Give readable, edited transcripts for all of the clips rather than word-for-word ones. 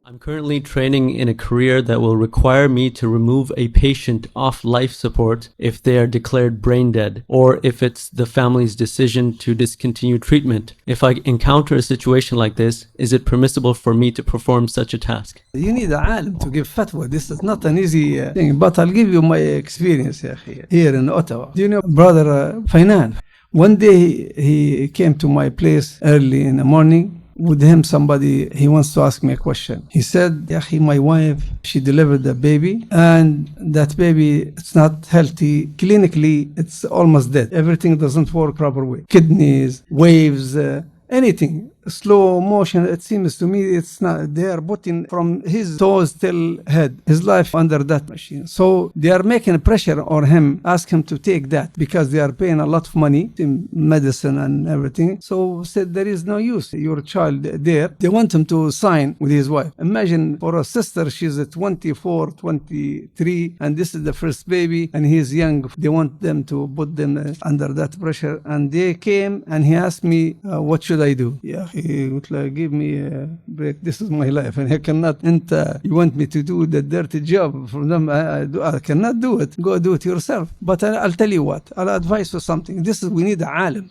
I'm currently training in a career that will require me to remove a patient off life support if they are declared brain dead, or if it's the family's decision to discontinue treatment. If I encounter a situation like this, is it permissible for me to perform such a task? You need a alim to give fatwa. This is not an easy thing, but I'll give you my experience here in Ottawa. Do you know Brother Fainan? One day he came to my place early in the morning. With him, he wants to ask me a question. He said, Yahi, my wife, she delivered a baby, and that baby, it's not healthy. Clinically, it's almost dead. Everything doesn't work proper way. Kidneys, waves, anything. Slow motion, it seems to me it's not. They are putting from his toes till head, his life under that machine. So they are making pressure on him, ask him to take that because they are paying a lot of money in medicine and everything. So said there is no use. Your child there, they want him to sign with his wife. Imagine for a sister, she's at 24, 23, and this is the first baby, and he's young. They want them to put them under that pressure. And they came and he asked me, what should I do? Yeah. He would like, give me a break. This is my life, and I cannot. You want me to do the dirty job for them? I cannot do it. Go do it yourself. But I'll tell you what. I'll advise you something. We need a alim.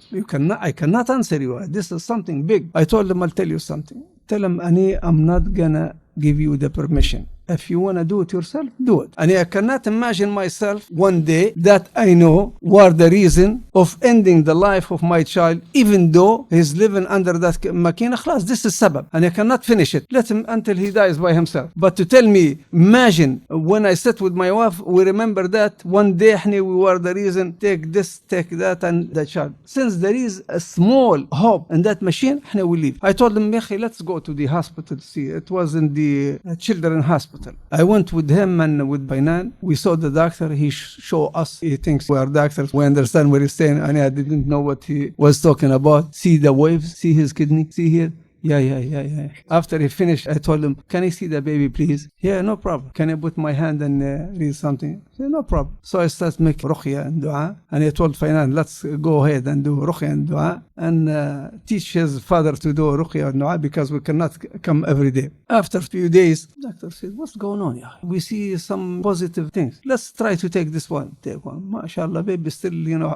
I cannot answer you. This is something big. I told them I'll tell you something. Tell them, I'm not gonna give you the permission. If you want to do it yourself, do it. And I cannot imagine myself one day that I know what the reason of ending the life of my child, even though he's living under that makina. Khlas, this is sabab. And I cannot finish it. Let him until he dies by himself. But to tell me, imagine when I sit with my wife, we remember that one day we were the reason, take this, take that, and the child. Since there is a small hope in that machine, we leave. I told him, let's go to the hospital. See, it was in the children's hospital. I went with him and with Bainan. We saw the doctor. He showed us. He thinks we are doctors. We understand what he's saying. And I didn't know what he was talking about. See the waves. See his kidney. See here. Yeah. After he finished, I told him, can I see the baby, please? Yeah, no problem. Can I put my hand and read something? Yeah, no problem. So I started making ruqya and dua. And I told Fainan, let's go ahead and do ruqya and dua. And teach his father to do ruqya and dua because we cannot come every day. After a few days, the doctor said, what's going on? Yeah? We see some positive things. Let's try to take this one. Take one. MashaAllah, baby still,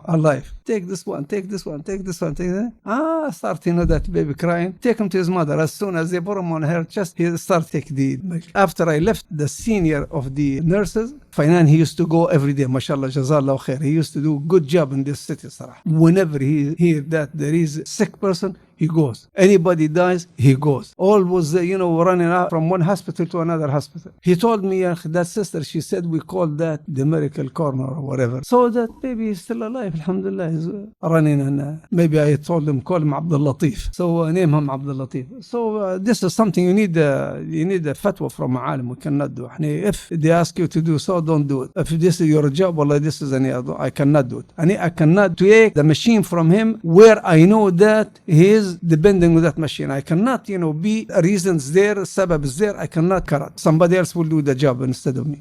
alive. Take this one, take this one, take this one, take that. Start, that baby crying. Take him to his mother. As soon as they put him on her chest, he started taking the. After I left, the senior of the nurses, Fainan, he used to go every day. MashaAllah, Jazallah khair. He used to do a good job in this city, Sarah. Whenever he hear that there is a sick person, he goes. Anybody dies, he goes. Always, running out from one hospital to another hospital. He told me, that sister, she said, we call that the miracle corner or whatever. So that baby is still alive, alhamdulillah, he's running. And maybe I told him, call him Abdul Latif. So name him Abdul Latif. So this is something you need a fatwa from a alim. We cannot do. If they ask you to do so, don't do it. If this is your job, wallah, this is I cannot do it. I cannot take the machine from him where I know that he is depending on that machine. I cannot, be reasons there, sabab is there. I cannot correct. Somebody else will do the job instead of me.